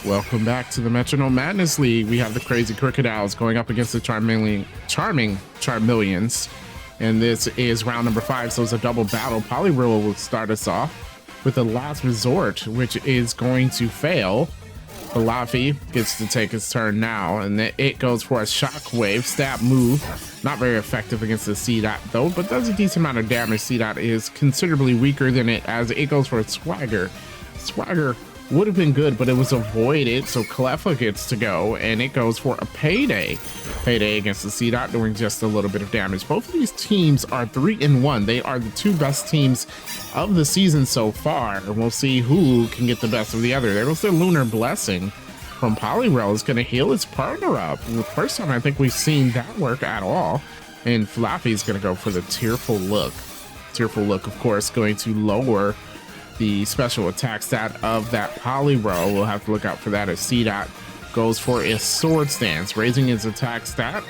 Welcome back to the Metronome Madness League. We have the Crazy Crocodiles going up against the Charming Charmeleons. And this is round number 5, so it's a double battle. Poliwhirl will start us off with the Last Resort, which is going to fail. Fluffy gets to take his turn now, and it goes for a Shockwave stab move. Not very effective against the C-Dot though, but does a decent amount of damage. C-Dot is considerably weaker than it, as it goes for a Swagger. Swagger would have been good, but it was avoided, so Cleffa gets to go, and it goes for a Payday. Payday against the C-Dot, doing just a little bit of damage. Both of these teams are 3-1. They are the two best teams of the season so far, and we'll see who can get the best of the other. There goes the Lunar Blessing from Poliwhirl. Is going to heal his partner up. The first time I think we've seen that work at all. And Fluffy's going to go for the Tearful Look. Tearful Look, of course, going to lower the special attack stat of that Poliwhirl. We'll have to look out for that as C-Dot goes for a Sword Stance, raising his attack stat.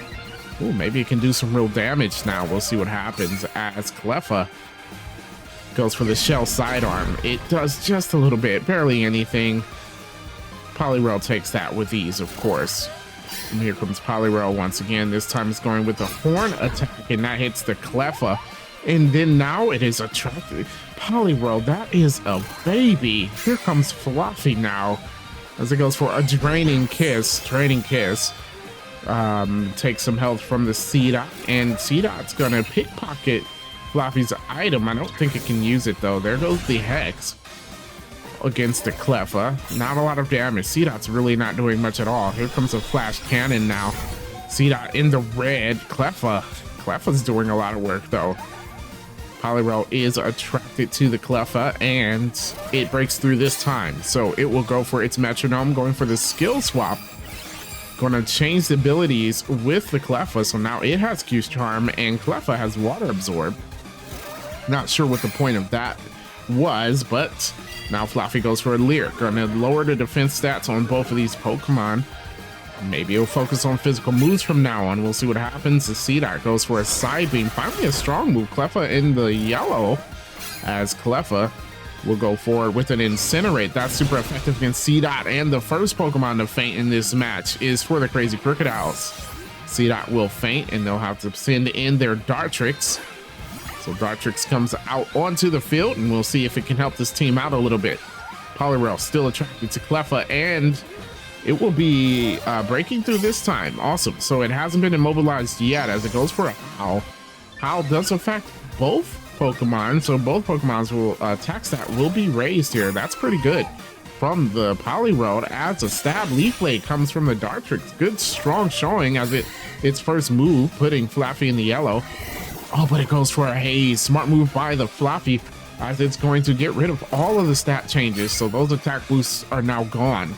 Ooh, maybe it can do some real damage now. We'll see what happens as Cleffa goes for the Shell Sidearm. It does just a little bit, barely anything. Poliwhirl takes that with ease, of course. And here comes Poliwhirl once again. This time it's going with the Horn attack, and that hits the Cleffa. And then now it is attracted. Poliwhirl, that is a baby. Here comes Fluffy now, as it goes for a Draining Kiss. Draining Kiss. Take some health from the C-Dot, and C-Dot's gonna pickpocket Fluffy's item. I don't think it can use it though. There goes the Hex against the Cleffa. Not a lot of damage. C-Dot's really not doing much at all. Here comes a Flash Cannon now. C-Dot in the red. Cleffa's doing a lot of work though. Poliwhirl is attracted to the Cleffa, and it breaks through this time. So it will go for its Metronome, going for the skill swap. Going to change the abilities with the Cleffa. So now it has Q's Charm, and Cleffa has Water Absorb. Not sure what the point of that was, but now Fluffy goes for a Leer. Going to lower the defense stats on both of these Pokemon. Maybe it'll focus on physical moves from now on. We'll see what happens. The C-Dot goes for a Side Beam. Finally a strong move. Cleffa in the yellow, as Cleffa will go forward with an Incinerate. That's super effective against C-Dot. And the first Pokemon to faint in this match is for the Crazy Crocodiles. C-Dot will faint, and they'll have to send in their Dartrix. So Dartrix comes out onto the field, and we'll see if it can help this team out a little bit. Poliwhirl still attracted to Cleffa, and it will be breaking through this time. Awesome. So it hasn't been immobilized yet, as it goes for a Howl. Howl does affect both Pokemon, so both Pokemon's will attack stat will be raised here. That's pretty good from the Poliwhirl. It adds a Stab. Leaf Blade comes from the Dartrix. Good strong showing as its first move, putting Fluffy in the yellow. Oh, but it goes for a Haze. Smart move by the Fluffy, as it's going to get rid of all of the stat changes. So those attack boosts are now gone,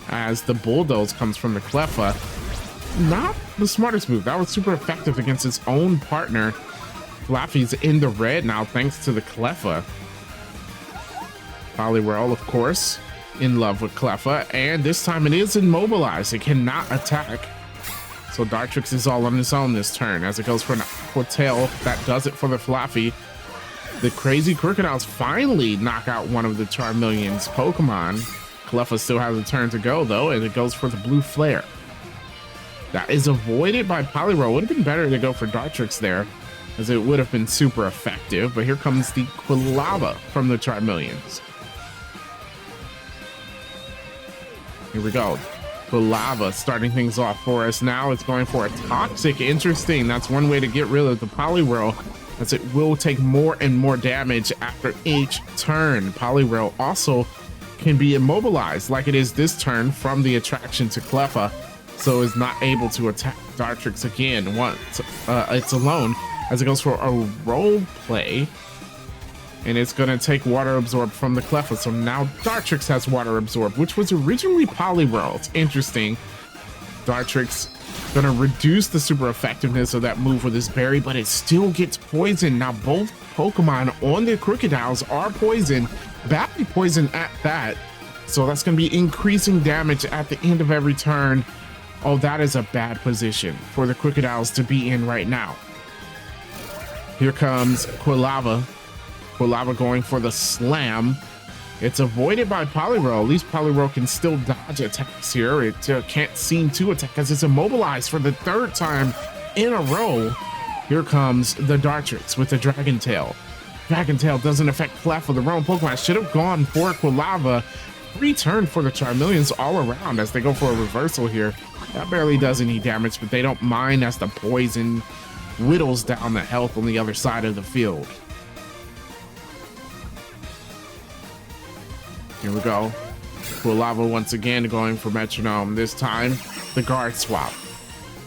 as the Bulldoze comes from the Cleffa. Not the smartest move. That was super effective against its own partner. Fluffy's in the red now, thanks to the Cleffa. Poliwhirl, of course, in love with Cleffa, and this time it is immobilized. It cannot attack. So Dartrix is all on its own this turn, as it goes for an Aqua Tail. That does it for the Fluffy. The Crazy Crocodiles finally knock out one of the Charmeleon's Pokemon. Cleffa still has a turn to go though, and it goes for the Blue Flare. That is avoided by Poliwhirl. Would have been better to go for Dartrix there, as it would have been super effective. But here comes the Quilava from the Charmeleons. Here we go. Quilava starting things off for us now. It's going for a Toxic. Interesting. That's one way to get rid of the Poliwhirl, as it will take more and more damage after each turn. Poliwhirl also can be immobilized, like it is this turn, from the attraction to Cleffa, so is not able to attack Dartrix again once it's alone, as it goes for a Role Play, and it's going to take Water Absorb from the Cleffa. So now Dartrix has Water Absorb, which was originally Poliwhirl. It's interesting. Dartrix going to reduce the super effectiveness of that move with his berry, but it still gets poisoned. Now both Pokemon on the Crocodiles are poisoned, badly poisoned at that. So that's going to be increasing damage at the end of every turn. Oh, that is a bad position for the Crocodiles to be in right now. Here comes Quilava. Quilava going for the Slam. It's avoided by Poliwhirl. At least Poliwhirl can still dodge attacks here. It can't seem to attack because it's immobilized for the 3rd time in a row. Here comes the Dartrix with the Dragon Tail. Dragon Tail doesn't affect Cleffa. The wrong Pokemon should have gone for Quilava. Free turn for the Charmeleons all around as they go for a reversal here. That barely does any damage, but they don't mind as the poison whittles down the health on the other side of the field. Here we go. Quilava once again going for Metronome. This time, the guard swap.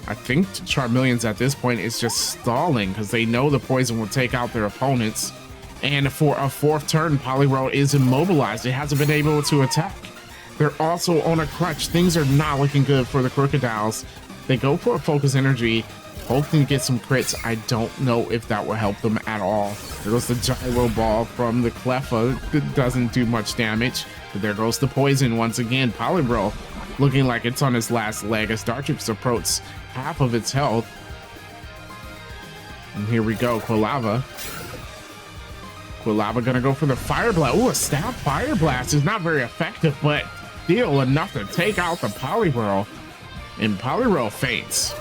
I think Charmeleons at this point is just stalling because they know the poison will take out their opponents. And for a 4th turn, Poliwhirl is immobilized. It hasn't been able to attack. They're also on a crutch. Things are not looking good for the Crocodiles. They go for a Focus Energy, hoping to get some crits. I don't know if that will help them at all. There goes the Gyro Ball from the Cleffa. It doesn't do much damage. But there goes the poison once again. Poliwhirl looking like it's on its last leg as Dartrix approaches half of its health. And here we go, Quilava. Quilava gonna go for the Fire Blast. Ooh, a Stab Fire Blast is not very effective, but still enough to take out the Poliwhirl. And Poliwhirl faints.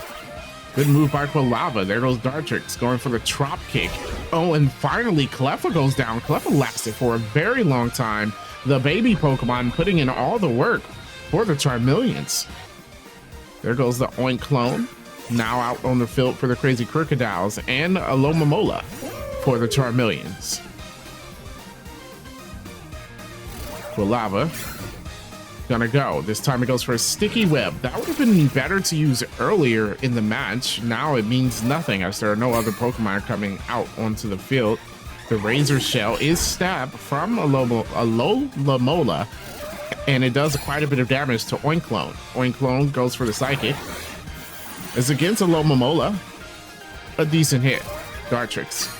Good move by Quilava. There goes Dartrix going for the Trop Kick. Oh, and finally Cleffa goes down. Cleffa lasted for a very long time. The baby Pokemon putting in all the work for the Charmeleons. There goes the Oink Clone. Now out on the field for the Crazy Crocodiles, and a Lomomola for the Charmeleons. Quilava gonna go. This time it goes for a Sticky Web. That would have been better to use earlier in the match. Now it means nothing as there are no other Pokemon coming out onto the field. The Razor Shell is stabbed from a Lomola, and it does quite a bit of damage to Oink Clone. Oink Clone goes for the Psychic. It's against a Lomomola. A decent hit. Dartrix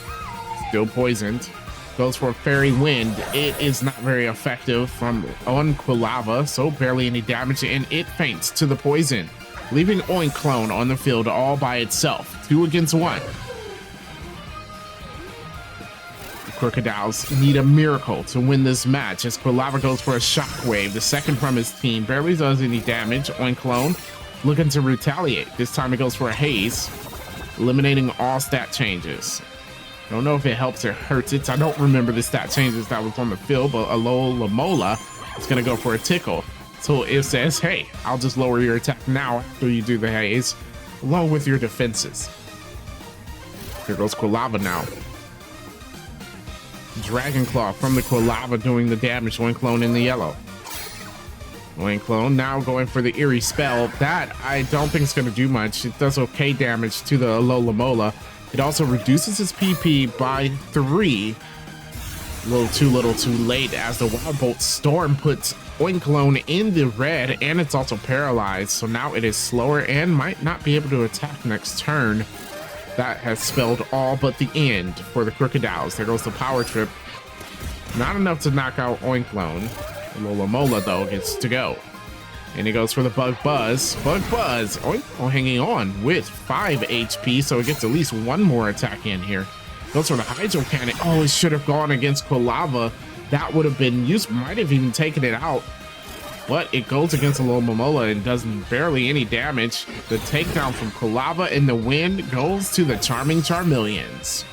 still poisoned. Goes for Fairy Wind. It is not very effective on Quilava, so barely any damage, and it faints to the poison, leaving Oink Clone on the field all by itself. 2 against 1. The Crocodiles need a miracle to win this match as Quilava goes for a Shockwave, the second from his team. Barely does any damage. Oink Clone looking to retaliate. This time it goes for a Haze, eliminating all stat changes. Don't know if it helps or hurts it. I don't remember the stat changes that was on the field, but Lomola is going to go for a Tickle. So it says, hey, I'll just lower your attack now after you do the Haze, along with your defenses. Here goes Quilava now. Dragon Claw from the Quilava doing the damage. Oink Clone in the yellow. Oink Clone now going for the Eerie Spell. That I don't think is going to do much. It does okay damage to the Lomola. It also reduces its PP by 3. A little too late as the Wild Bolt Storm puts Oink Clone in the red, and it's also paralyzed. So now it is slower and might not be able to attack next turn. That has spelled all but the end for the Crocodiles. There goes the Power Trip. Not enough to knock out Oink Clone. Lomola though gets to go. And it goes for the Bug Buzz. Bug Buzz, oh, hanging on with 5 HP, so it gets at least 1 more attack in here. Goes for the Hydro Cannon. Oh, it should have gone against Quilava. That would have been used, might have even taken it out. But it goes against a Lomomola and does barely any damage. The takedown from Quilava in the wind goes to the Charming Charmeleons.